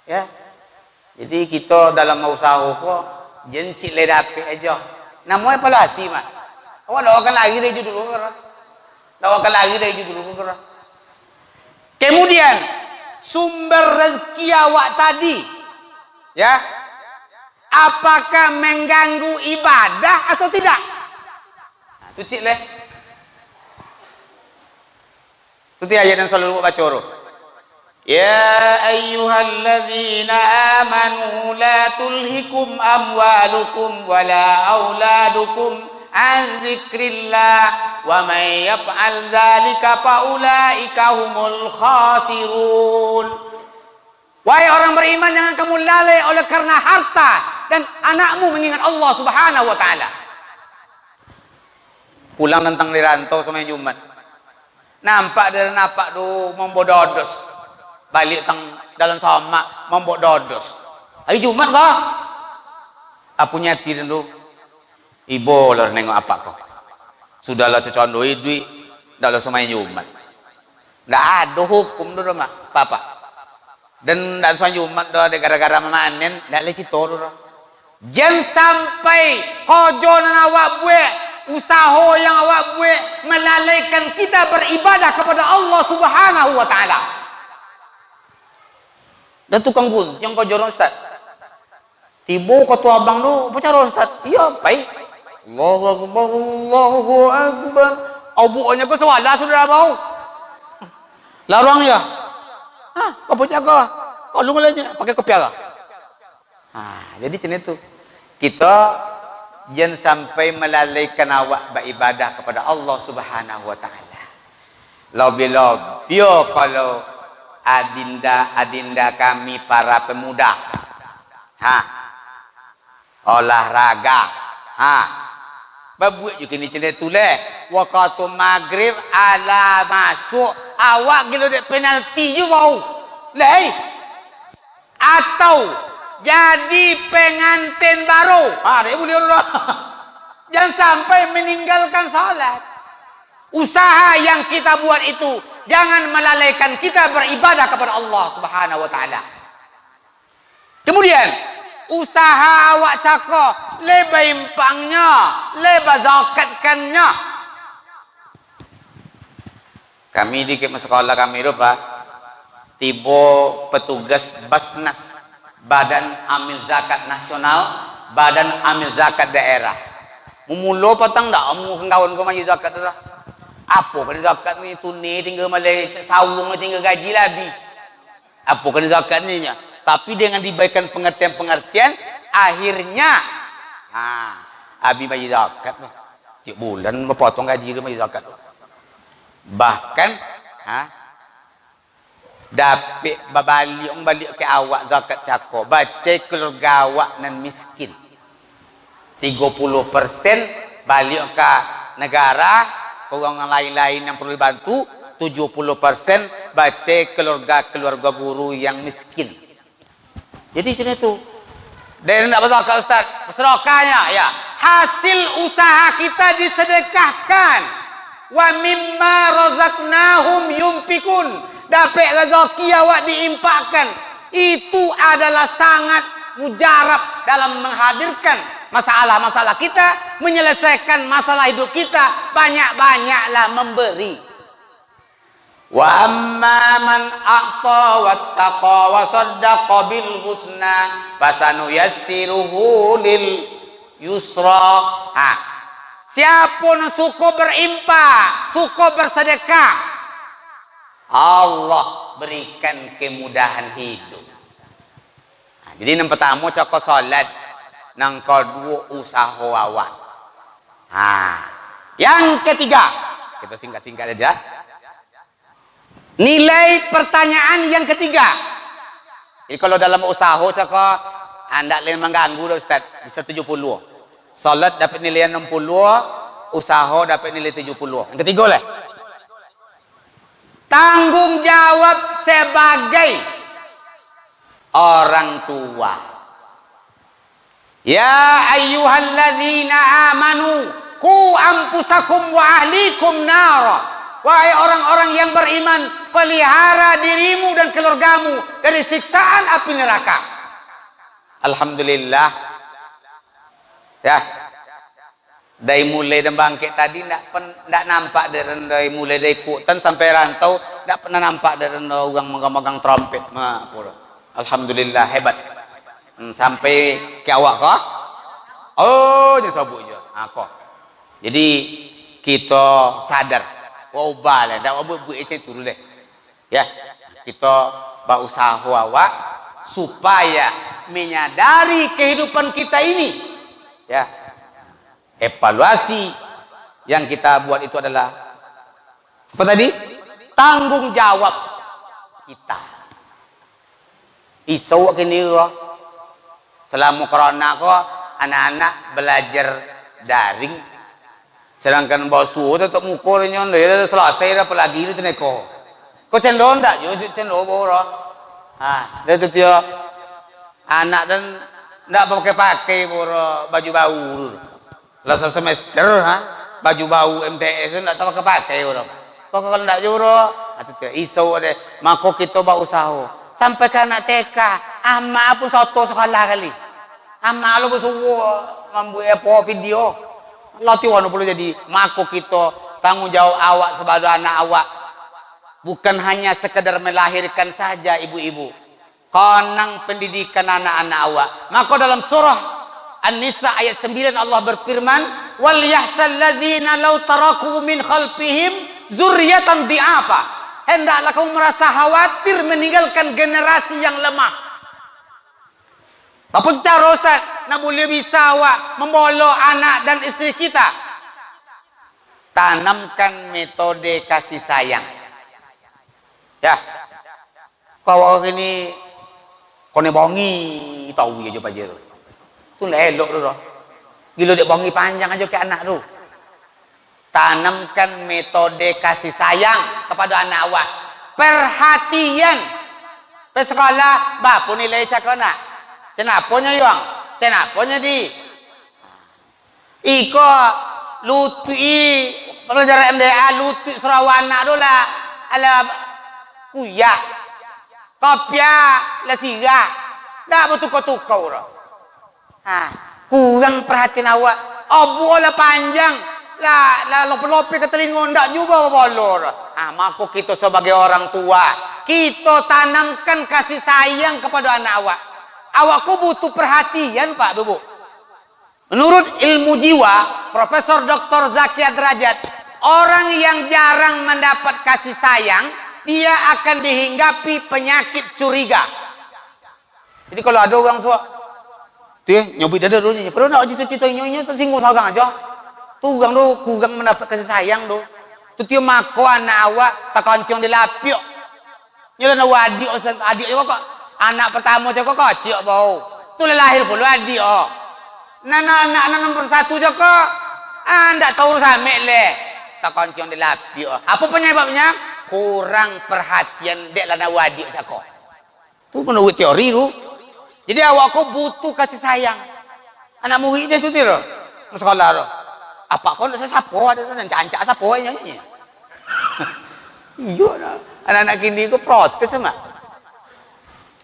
Ya, jadi kita dalam usaha kok jencik le dapat aja. Namanya evaluasi mak. Awak doakan lagi dari dulu kan? Doakan lagi dari dulu kan? Kemudian sumber rezeki awak tadi, ya, apakah mengganggu ibadah atau tidak? Nah, tu cik le. Tu ayat yang selalu baca orang. يا أيها الذين آمنوا لا تلهكم أموالكم ولا أولادكم عن ذكر الله ومن يفعل ذلك فأولئك هم الخاسرون. Wahai orang beriman, jangan kamu lalai oleh karena harta dan anakmu mengingat Allah Subhanahu wa taala. Pulang tentang dirantau sama Jumat. Nampak dari napak tu membododos. Balik tang dalam sama membuat dodos. Hari Jumat kau? Aku nyati dulu. Ibu lah nengok apa kau? Sudahlah cecondoi duit. Dah lah semai Jumat. Dah ada hukum dulu mak. Papa. Dan dah semai Jumat dah ada gara-gara memanen. Dah lah cerita dulu. Jangan sampai hojonan awak buat. Usaha yang awak buat melalaikan kita beribadah kepada Allah Subhanahu wa taala. Dan tukang gunting kau jorong Ustaz. Tiba ketua abang tu, apa cara Ustaz? Iya, baik. Allahu Akbar, Allahu Akbar. Abu'nya kau sewala sudah bau. Larang ya? Apa jaga? Kau lu ngeliatnya, pakai kopiah lah. Jadi macam itu. Kita jangan sampai melalaikan awak beribadah kepada Allah Subhanahu wa taala. Lebih-lebih kalau adinda kami para pemuda olahraga berbuat juga ni cerita tu leh waktu maghrib ala masuk awak gila dek penalti je bau leh atau jadi pengantin baru dia boleh orang jangan sampai meninggalkan salat. Usaha yang kita buat itu jangan melalaikan kita beribadah kepada Allah Subhanahu wa taala. Kemudian usaha awak cakap lebih impangnya, lebih zakatkannya. Kami di sekolah kami itu Pak, tiba petugas Basnas, Badan Amil Zakat Nasional, Badan Amil Zakat Daerah. Mumulo patang dak amu kawan kau maju zakat dah. Apa kena zakat ni tunai tinggal malai sawung tinggal gaji labi. Apa kena zakat ni nya? Tapi dengan diberikan pengertian-pengertian akhirnya abi bagi zakat noh. Tiap bulan potong gaji dia bagi zakat. Bahkan dapat balik ke awak zakat cako baca keluarga awak nan miskin 30% balik ke negara orang lain-lain yang perlu dibantu 70% baca keluarga guru yang miskin. Jadi macam itu. Dan nak berzakat Ustaz, sedekahnya ya hasil usaha kita disedekahkan. Wa mimma razaqnahum yunfikun. Dapat rezeki awak diimpakkan. Itu adalah sangat mujarab dalam menghadirkan masalah-masalah kita, menyelesaikan masalah hidup kita. Banyak-banyaklah memberi. Wa amma man a'ta wattaqa wa saddaqa bil husna fasanuyassiruhu lil yusra. Siapa yang suka berimpak, suka bersedekah, Allah berikan kemudahan hidup. Jadi yang pertama cakap solat, yang kedua usaha awak. Yang ketiga, kita singkat-singkat aja. Nilai pertanyaan yang ketiga. Jadi kalau dalam usaha cakap anda boleh mengganggu dah Ustaz, bisa 70. Salat dapat nilai 60, usaha dapat nilai 70. Yang ketiga lah. Tanggung jawab sebagai orang tua. Ya ayyuhalladzina amanu qu anfusakum wa ahlikum nara. Wahai orang-orang yang beriman, pelihara dirimu dan keluargamu dari siksaan api neraka. Alhamdulillah. Ya. Dari mulai dan bangkit tadi tidak nampak dari mulai dari Kutan sampai Rantau tidak pernah nampak dari orang megang-megang trompet. Alhamdulillah hebat. Sampai ke awak kah? Oh, jangan sabuk je. Jadi kita sadar. Ubah lah, dah buat macam tu dulu. Ya, kita berusaha awak supaya menyadari kehidupan kita ini. Ya, evaluasi yang kita buat itu adalah apa tadi? Tanggung jawab kita. Isau kini selama corona ko anak-anak belajar daring. Sedangkan basuh tu tak muka dia dia selesai dah pelagi tu neko. Kau cendol tak? Yo cendol bora. Dia tu dia anak dan tak pakai bora baju bau. Lasa semester baju bau MTS tu tak pakai bora. Kau kalau tak juro, tu dia isau ada. Maka kita buat usaha. Sampai ke anak TK, amak pun soto sekolah kali. Amak lu bersuruh membuat apa video. Latihan perlu jadi mako kita tanggung jawab awak sebagai anak awak bukan hanya sekedar melahirkan saja ibu-ibu, konang pendidikan anak-anak awak. Maka dalam surah An-Nisa ayat 9 Allah berfirman, wal yahsal ladzina law taraku min khalfihim dzurriatan dhi'afa. Hendaklah kamu merasa khawatir meninggalkan generasi yang lemah. Apa cara Ustaz nak boleh bisa awak membawa anak dan isteri kita? Tanamkan metode kasih sayang. Ya. Kau orang ini kau ni bongi tahu je paje tu. Tu lah elok tu dah. Gila dia bongi panjang aja ke anak tu. Tanamkan metode kasih sayang kepada anak awak. Perhatian. Sekolah, bapa nilai cakap nak. Kenapanya yang? Kenapanya di? Iko lutui pelajaran MDA lutui Sarawak anak tu lah ala kuyak kopya la siga dah bertukar-tukar orang. Kurang perhatian awak. Obo lah panjang lah lopi-lopi ke telinga ndak juga bolor. Maka kita sebagai orang tua kita tanamkan kasih sayang kepada anak awak. Awakku butuh perhatian Pak Bu. Menurut ilmu jiwa, Profesor Dr. Zakia Derajat, orang yang jarang mendapat kasih sayang, dia akan dihinggapi penyakit curiga. Jadi kalau ada orang tua, tu nyobi dada dulu, perlu nak cerita-cerita nyonya tersinggung seorang aja. Tu orang tu kurang mendapat kasih sayang tu. Tu tiup mako anak awak tak koncong di lapiok. Nyala adik kok anak pertama je kok kecil bau. Tu lahir pula adik oh. Anak nombor 1 je kok. Ndak tahu sampai le. Tak koncong di lapiok. Apa penyebabnya? Kurang perhatian dek lana wadik je kok. Tu menurut teori tu. Jadi awak kau butuh kasih sayang. Anak murid je tu tiro. Sekolah tu. Apa kau nak siapa ada tu nak cancak siapa nyanyi. Iya lah. Anak-anak kini itu protes sama.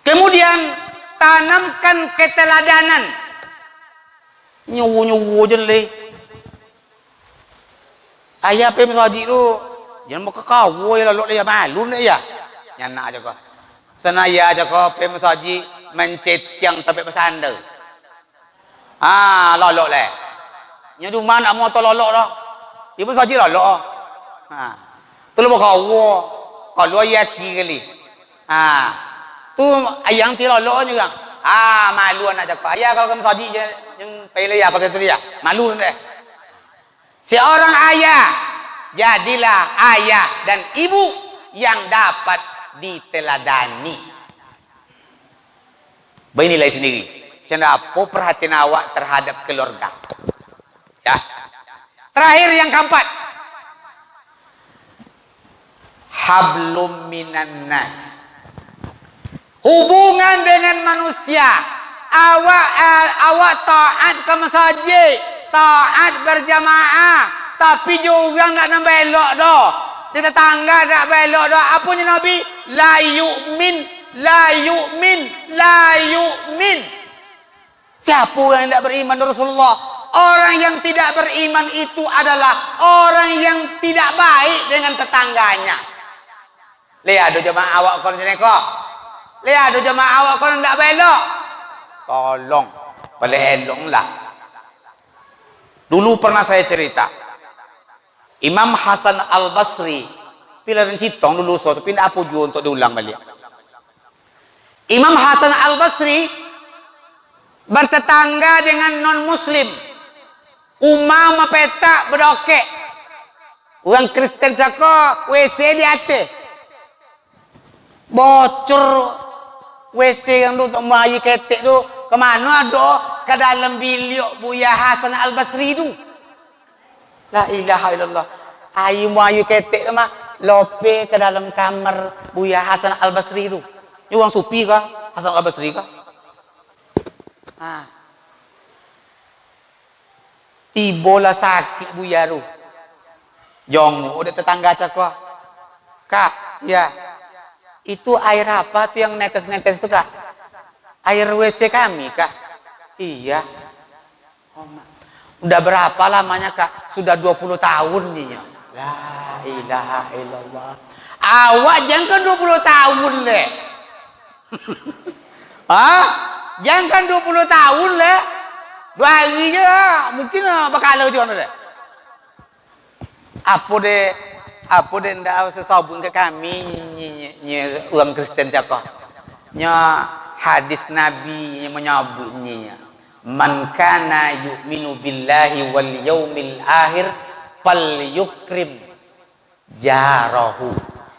Kemudian tanamkan keteladanan. Nyowo je le. Ayah pe mengaji tu. Jangan mau kekau ya lalu dia malu ni ya. Nyana aja kau. Senaya aja kau pe mengaji mencetiang tapi pesanda. Lolok le. Nya du mana mau tololok dah. Ibu saji lolok. Tu lu kau. Kalau ayati kali. Tu ayang ti lolok juga. Malu anak cakap. Ayah kalau kamu saji je yang pilih ya pakai tu dia. Malu deh. Seorang ayah jadilah ayah dan ibu yang dapat diteladani. Bernilai sendiri. Kenapa perhatian awak terhadap keluarga? Ya. Terakhir yang keempat. Hablum minan nas. Hubungan dengan manusia. Awak taat ke masjid, taat berjamaah, tapi juga enggak nak belok dah. Di tetangga tak belok dah. Apanya Nabi? La yu'min. Siapa yang tidak beriman dengan Rasulullah? Orang yang tidak beriman itu adalah orang yang tidak baik dengan tetangganya. Lihat ada jemaah awak kon sini kok. Lihat ada jemaah awak kon tidak belok. Tolong, boleh elonglah. Dulu pernah saya cerita. Imam Hasan Al-Basri, pilihan citong dulu so, tapi tidak apa juga untuk diulang balik. Imam Hasan Al-Basri bertetangga dengan non-muslim. Umama petak berdokek. Orang Kristen cakap WC di atas. Bocor WC yang tu untuk merayu ketek tu. Kemana ada? Ke dalam bilik Buya Hasan Al-Basri tu. La ilaha illallah. Ayu merayu ketek tu mah. Lope ke dalam kamar Buya Hasan Al-Basri tu. Ini orang supi kah? Hasan Al-Basri kah? Tibolah sakit Buya tu. Jong udah tetangga cakap. Kak, ya. Itu air apa tu yang netes-netes tu kak? Air WC kami kak? Iya. Udah berapa lamanya kak? Sudah 20 tahun nih. La ilaha illallah. Awak jangan 20 tahun le. Jangan 20 tahun le. 2 hari je lah. Mungkin bakal je orang le. Apa deh ndak sesabun ke kami orang Kristen cakap. Nya hadis Nabi yang menyebutnya. Man kana yu'minu billahi wal yaumil akhir falyukrim jarahu.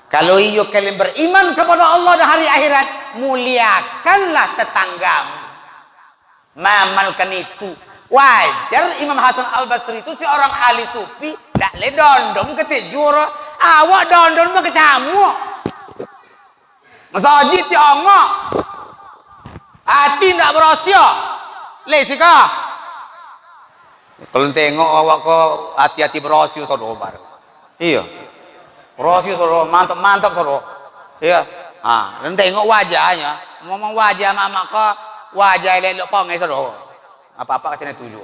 Kalau iyo kalian beriman kepada Allah dan hari akhirat, muliakanlah tetanggamu. Mamalkan itu. Wajar Imam Hasan Al-Basri itu seorang ahli sufi, tak le dondom ketik jura. Awak dondom mah kecamuk. Masjid tiongok. Hati tak berosio. Le sika. Kalau tengok awak kok hati-hati berosio soro bar. Iya. Berosio soro, mantap soro. Iya. Dan tengok wajahnya. Ngomong wajah mama kok wajah lelok pongai soro. Apa-apa katanya tujuh.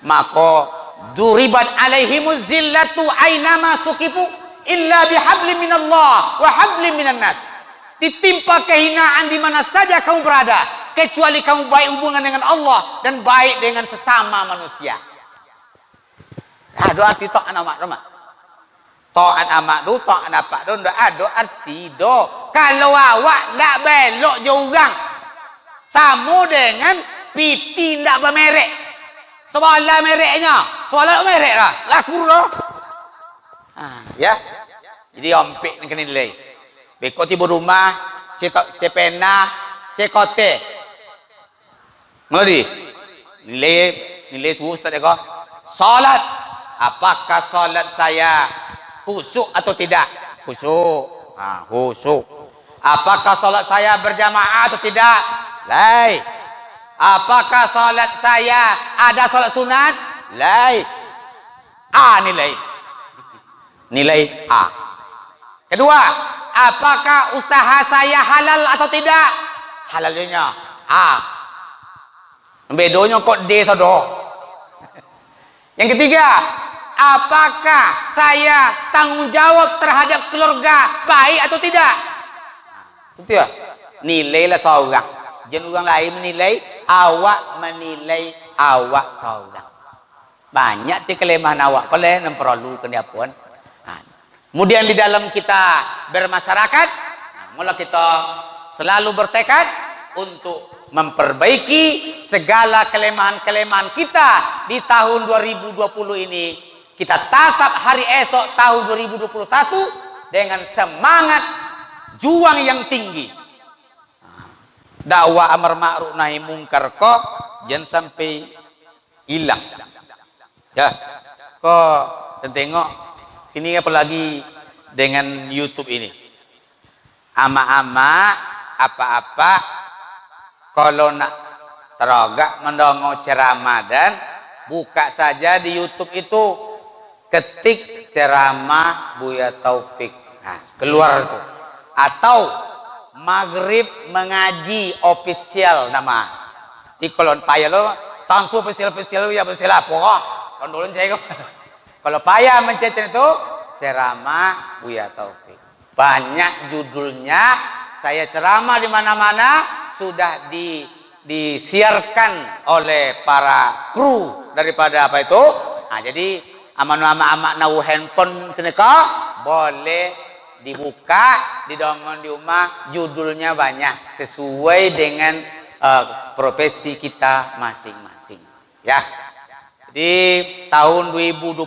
Maka duribat alaihimuz zillatu ainama sukifu illa bihablim minallah wa hablim minan nas. Ditimpa kehinaan di mana saja kamu berada, kecuali kamu baik hubungan dengan Allah dan baik dengan sesama manusia. Ada arti taat amak rumah. Taat amak tu, taat apa tu, ndak ada arti do. Kalau awak ndak belok jauh orang, sama dengan piti ndak bermerek. Soalan mereknya, soalan merek lah, laku lah. Ya. Jadi ompik nak kena nilai. Beko tiba rumah, cepena, cekote. Ngerti? Nilai suhu Ustaz ya kau. Salat. Apakah salat saya khusyuk atau tidak? Khusyuk. Khusyuk. Apakah salat saya berjamaah atau tidak? Lai. Apakah salat saya ada salat sunat? Lai. Nilai. Nilai A. Kedua, apakah usaha saya halal atau tidak? Halalnya A. Bedonya kok D sodo. Yang ketiga, apakah saya tanggung jawab terhadap keluarga baik atau tidak? Itu ya. Nilailah seorang. Jangan orang lain menilai, awak menilai awak seorang. Banyak ti kelemahan awak. Kalau yang perlu kena pun. Kemudian di dalam kita bermasyarakat, mula kita selalu bertekad untuk memperbaiki segala kelemahan-kelemahan kita di tahun 2020 ini. Kita tatap hari esok tahun 2021 dengan semangat juang yang tinggi. Dakwah amar ma'ruf nahi mungkar kok jangan sampai hilang. Ya, kok tengok ini apalagi dengan YouTube ini. Ama-ama apa-apa kalau nak terogak mendongo ceramah dan buka saja di YouTube itu, ketik ceramah Buya Taufik. Keluar itu. Atau Maghrib mengaji official nama. Di kolon payah lo, tantu official ya official apa kok? Kondolon saya kok. Kalau payah mencet itu ceramah Buya Taufik. Banyak judulnya, saya ceramah di mana-mana sudah disiarkan oleh para kru daripada apa itu. Jadi aman-aman nawu handphone teneka boleh dibuka, didongong di rumah, judulnya banyak sesuai dengan profesi kita masing-masing. Ya. Di tahun 2020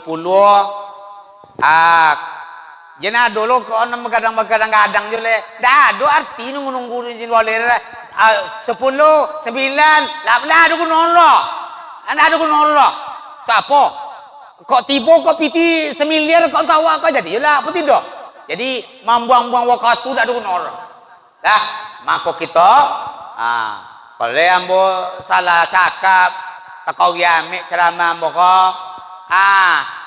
jena dulu kok ono begadang-begadang jule. Dah do arti nunggu di waler 10 9 8 ada nolo. Ada nolo. Tak apa. Kok tiba kok piti semiliar kok tahu kok jadi lah apa tidak. Jadi membuang-buang waktu dak ada nolo. Dah mako kita kalau ambo salah cakap takau yamik ceramah mboko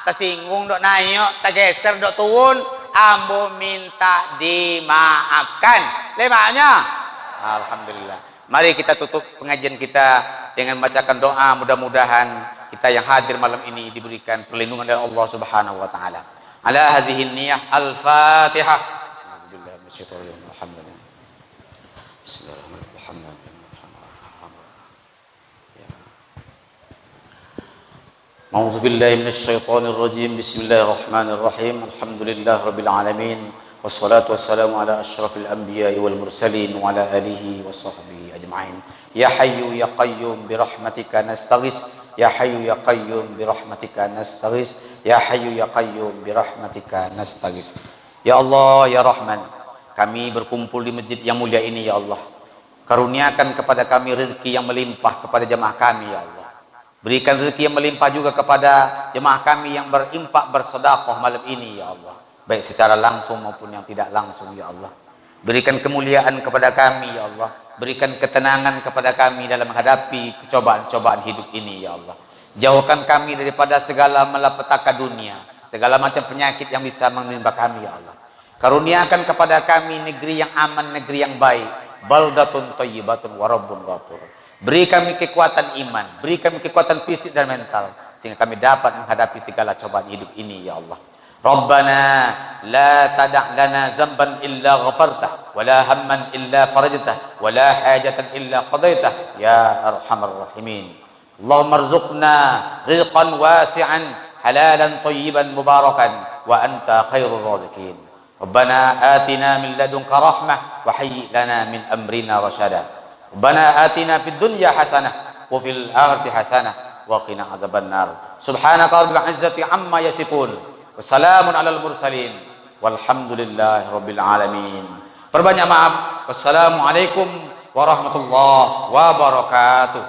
tersinggung dok nayok tergeser dok turun ambo minta dimaafkan lemahnya. Alhamdulillah. Mari kita tutup pengajian kita dengan bacakan doa. Mudah-mudahan kita yang hadir malam ini diberikan perlindungan dari Allah Subhanahu wa taala. Ala hadhihi niyah al-Fatihah. Alhamdulillah minasyaitonir rajim. Bismillahirrahmanirrahim. أعوذ بالله من الشيطان الرجيم بسم الله الرحمن الرحيم الحمد لله رب العالمين والصلاة والسلام على أشرف الأنبياء والمرسلين وعلى آله وصحبه أجمعين يا حي يا قيوم برحمتك نستغيث يا حي يا قيوم برحمتك نستغيث يا حي يا قيوم برحمتك نستغيث Ya Allah ya Rahman, kami berkumpul di masjid yang mulia ini ya Allah. Karuniakan kepada kami rezeki yang melimpah kepada jemaah kami ya Allah. Berikan rezeki yang melimpah juga kepada jemaah kami yang berimpak bersedekah malam ini ya Allah, baik secara langsung maupun yang tidak langsung ya Allah. Berikan kemuliaan kepada kami ya Allah, berikan ketenangan kepada kami dalam menghadapi cobaan-cobaan hidup ini ya Allah. Jauhkan kami daripada segala malapetaka dunia, segala macam penyakit yang bisa menimpa kami ya Allah. Karuniakan kepada kami negeri yang aman, negeri yang baik, baldatun thayyibatun wa rabbun ghafur. Beri kami kekuatan iman, beri kami kekuatan fisik dan mental, sehingga kami dapat menghadapi segala cobaan hidup ini ya Allah. Rabbana la tada' lana zamban illa ghafartah, wa la hamman illa farajtah, wa la hajatan illa qadaitah ya arhamar rahimin. Allahumma arzuqna rizqan wasi'an halalan tayyiban mubarakan wa anta khairur raziqin. Rabbana atina min ladunka rahmah wa hayyi lana min amrina rasyada. Rabbana atina fid dunya hasanah wa fil akhirati hasanah wa qina adzabannar. Subhanaka rabbil izzati amma yasifun Wassalamun alal mursalin. Walhamdulillahi rabbil alamin. Perbanyak maaf. Wassalamualaikum warahmatullahi wabarakatuh.